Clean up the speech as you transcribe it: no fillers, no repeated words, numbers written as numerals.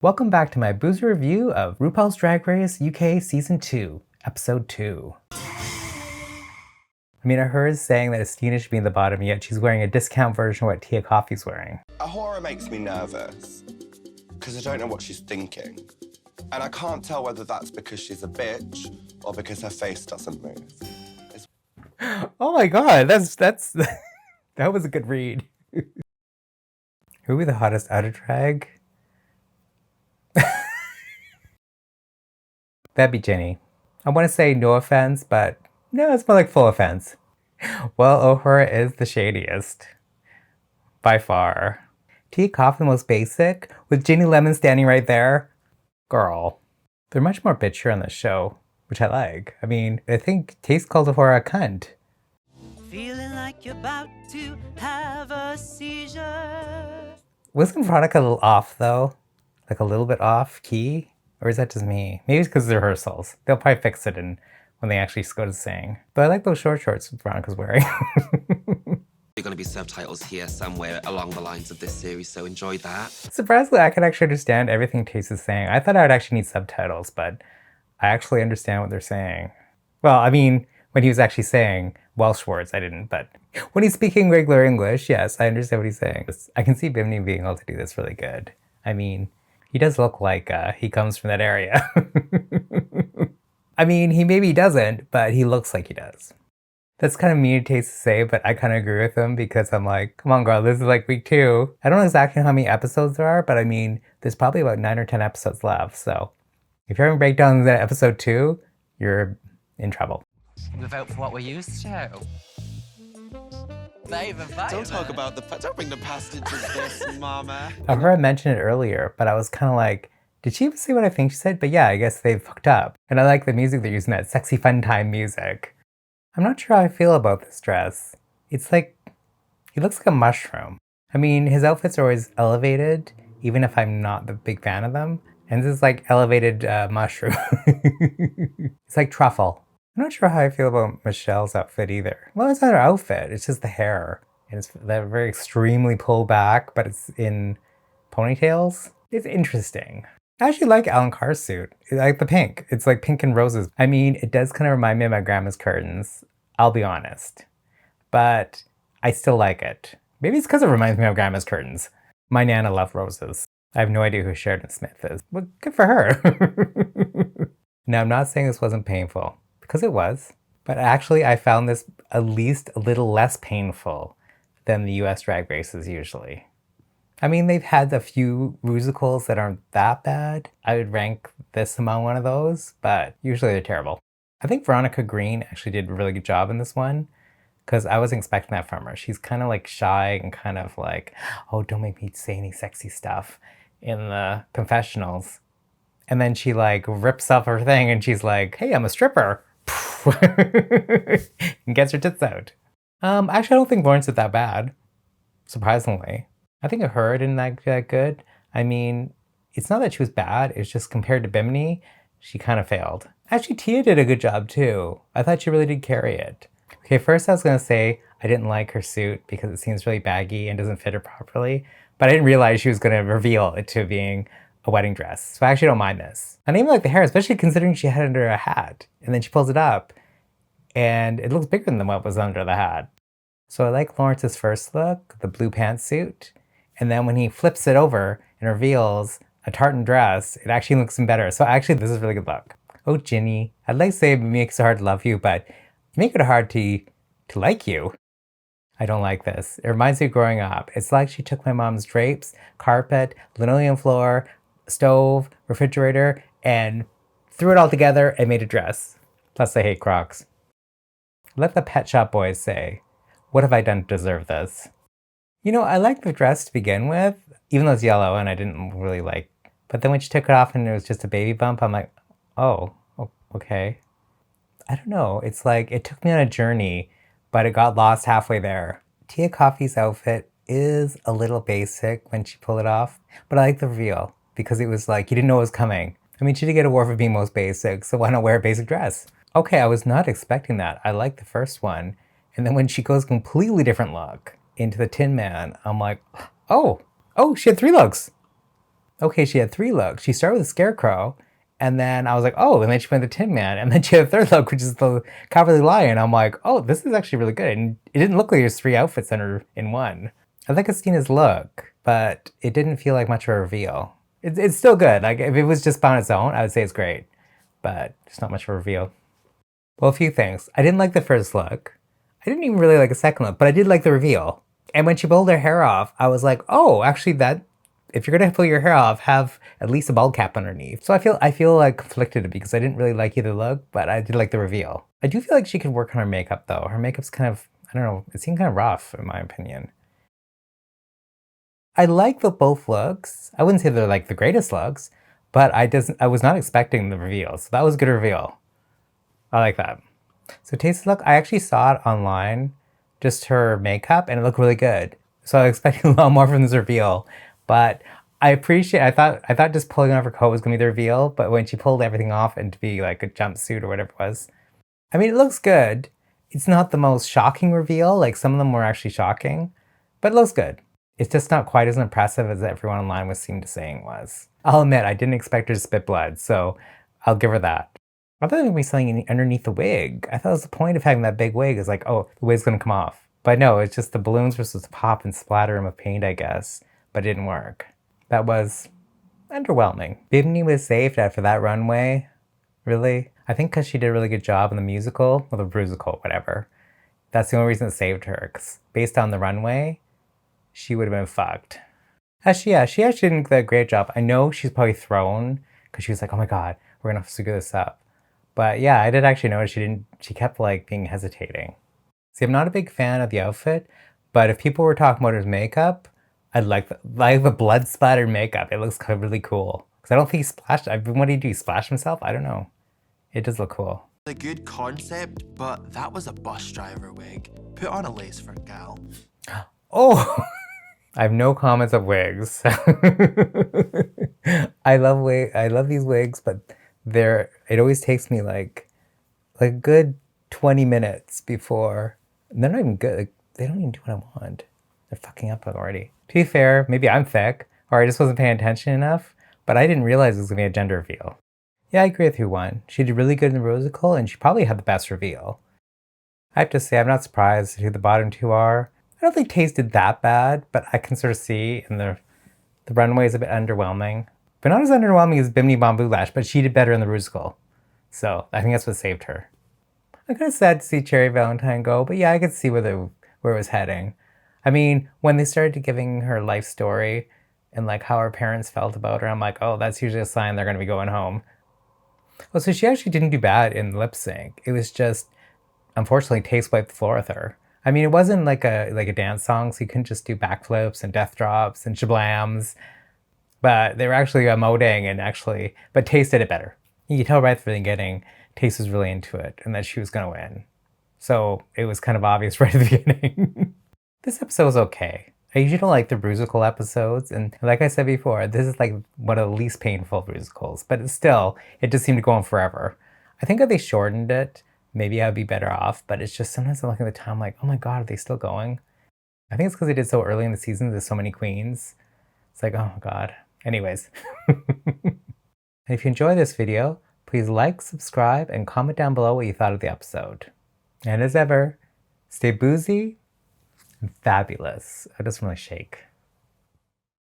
Welcome back to my Boozie review of RuPaul's Drag Race UK Season 2, Episode 2. I heard saying that Estina should be in the bottom, yet she's wearing a discount version of what Tia Coffee's wearing. A horror makes me nervous, because I don't know what she's thinking. And I can't tell whether that's because she's a bitch, or because her face doesn't move. Oh my god, that's that was a good read. Who would be the hottest out of drag? That'd be Jenny. I want to say no offense, but no, it's more like full offense. Well, O'Hara is the shadiest. By far. Tia Coffee the most basic, with Ginny Lemon standing right there. Girl. They're much more bitchier on this show, which I like. I think Taste called O'Hara a cunt. Feeling like you're about to have a seizure. Wasn't Veronica a little off, though? Like a little bit off key? Or is that just me? Maybe it's because of the rehearsals. They'll probably fix it when they actually go to sing. But I like those short shorts Veronica's wearing. There are going to be subtitles here somewhere along the lines of this series, so enjoy that. Surprisingly, I can actually understand everything Taste is saying. I thought I would actually need subtitles, but I actually understand what they're saying. Well, when he was actually saying Welsh words, I didn't, but when he's speaking regular English, yes, I understand what he's saying. I can see Bimini being able to do this really good. He does look like he comes from that area. He maybe doesn't, but he looks like he does. That's kind of mean to Taste to say, but I kind of agree with him because I'm like, come on, girl, this is like week 2. I don't know exactly how many episodes there are, but there's probably about 9 or 10 episodes left. So if you're having breakdowns at episode 2, you're in trouble. We vote for what we're used to. Don't talk about don't bring the past into this, mama. I heard I mention it earlier, but I was kind of like, did she even say what I think she said? But yeah, I guess they've hooked up. And I like the music they're using, that sexy fun time music. I'm not sure how I feel about this dress. It's like, he looks like a mushroom. His outfits are always elevated, even if I'm not the big fan of them. And this is like elevated mushroom. It's like truffle. I'm not sure how I feel about Michelle's outfit either. Well, it's not her outfit, it's just the hair. And it's that very extremely pulled back, but it's in ponytails. It's interesting. I actually like Alan Carr's suit. I like the pink. It's like pink and roses. It does kind of remind me of my grandma's curtains. I'll be honest. But I still like it. Maybe it's because it reminds me of grandma's curtains. My Nana loved roses. I have no idea who Sheridan Smith is. But good for her. Now, I'm not saying this wasn't painful. Because it was. But actually, I found this at least a little less painful than the US drag races usually. They've had a few Rusicals that aren't that bad. I would rank this among one of those, but usually they're terrible. I think Veronica Green actually did a really good job in this one, because I wasn't expecting that from her. She's kind of like shy and kind of like, oh, don't make me say any sexy stuff in the confessionals. And then she like rips off her thing and she's like, hey, I'm a stripper. And gets her tits out. Actually, I don't think Lawrence did that bad, surprisingly. I think her didn't that good. It's not that she was bad, it's just compared to Bimini, she kind of failed. Actually, Tia did a good job too. I thought she really did carry it. Okay, first I was going to say I didn't like her suit because it seems really baggy and doesn't fit her properly, but I didn't realize she was going to reveal it to being a wedding dress. So I actually don't mind this. And I even like the hair, especially considering she had it under a hat. And then she pulls it up and it looks bigger than what was under the hat. So I like Lawrence's first look, the blue pantsuit. And then when he flips it over and reveals a tartan dress, it actually looks even better. So actually, this is a really good look. Oh, Ginny, I'd like to say it makes it hard to love you, but you make it hard to like you. I don't like this. It reminds me of growing up. It's like she took my mom's drapes, carpet, linoleum floor, stove, refrigerator, and threw it all together and made a dress. Plus, I hate Crocs. Let the Pet Shop Boys say, what have I done to deserve this? I like the dress to begin with, even though it's yellow and I didn't really like. But then when she took it off and it was just a baby bump, I'm like, oh, okay. I don't know. It's like it took me on a journey, but it got lost halfway there. Tia Coffee's outfit is a little basic when she pulled it off, but I like the reveal because it was like you didn't know it was coming. She did get an award for being most basic, so why not wear a basic dress? Okay, I was not expecting that. I liked the first one. And then when she goes completely different look into the Tin Man, I'm like, oh, she had 3 looks. okay, she had 3 looks. She started with the Scarecrow, and then I was like, oh, and then she went to Tin Man, and then she had a 3rd look, which is the Cowardly Lion. I'm like, oh, this is actually really good. And it didn't look like there's 3 outfits in one. I like Christina's look, but it didn't feel like much of a reveal. It's still good. Like, if it was just on its own, I would say it's great, but it's not much of a reveal. Well, a few things. I didn't like the first look. I didn't even really like the second look, but I did like the reveal. And when she pulled her hair off, I was like, oh, actually if you're gonna pull your hair off, have at least a bald cap underneath. So I feel like conflicted because I didn't really like either look, but I did like the reveal. I do feel like she could work on her makeup though. Her makeup's kind of, I don't know, it seemed kind of rough in my opinion. I like both looks. I wouldn't say they're like the greatest looks, but I was not expecting the reveal, so that was a good reveal. I like that. So Taste's look, I actually saw it online, just her makeup, and it looked really good. So I was expecting a lot more from this reveal, but I thought just pulling off her coat was gonna be the reveal, but when she pulled everything off and to be like a jumpsuit or whatever it was, I mean, it looks good. It's not the most shocking reveal, like some of them were actually shocking, but it looks good. It's just not quite as impressive as everyone online was seemed to saying it was. I'll admit, I didn't expect her to spit blood, so I'll give her that. I thought there would be something underneath the wig. I thought it was the point of having that big wig is like, oh, the wig's gonna come off. But no, it's just the balloons were supposed to pop and splatter him with paint, I guess. But it didn't work. That was underwhelming. Bimini was saved after that runway. Really? I think because she did a really good job in the musical, or the Rusical, whatever. That's the only reason it saved her. Because based on the runway, she would have been fucked. She actually didn't do a great job. I know she's probably thrown because she was like, oh my god, we're gonna have to figure this up. But yeah, I did actually notice she kept like being hesitating. See, I'm not a big fan of the outfit, but if people were talking about her makeup, I'd like the blood splattered makeup. It looks really cool. Because I don't think he splashed. What did he do? He splashed himself? I don't know. It does look cool. A good concept, but that was a bus driver wig. Put on a lace front, gal. Oh! I have no comments of wigs. I love these wigs, but it always takes me like a good 20 minutes before. They're not even good. Like, they don't even do what I want. They're fucking up already. To be fair, maybe I'm thick, or I just wasn't paying attention enough, but I didn't realize it was gonna be a gender reveal. Yeah, I agree with who won. She did really good in the Rusical, and she probably had the best reveal. I have to say, I'm not surprised at who the bottom 2 are. I don't think Taste did that bad, but I can sort of see, and the runway is a bit underwhelming. But not as underwhelming as Bimini Bon Boulash, but she did better in the Rusical. So I think that's what saved her. I'm kind of sad to see Cherry Valentine go, but yeah, I could see where it was heading. I mean, when they started giving her life story and like how her parents felt about her, I'm like, oh, that's usually a sign they're going to be going home. Well, so she actually didn't do bad in lip sync. It was just, unfortunately, Taste wiped the floor with her. I mean, it wasn't like a dance song, so you couldn't just do backflips and death drops and shablams. But they were actually emoting but Taste did it better. You could tell right from the beginning, Taste was really into it and that she was going to win. So it was kind of obvious right at the beginning. This episode was okay. I usually don't like the Rusical episodes, and like I said before, this is like one of the least painful Rusicals, but it just seemed to go on forever. I think if they shortened it, maybe I'd be better off, but it's just sometimes I'm looking at the time like, oh my god, are they still going? I think it's because they did so early in the season, there's so many queens. It's like, oh my god. Anyways. And if you enjoy this video, please like, subscribe, and comment down below what you thought of the episode. And as ever, stay boozy and fabulous. I just want to shake.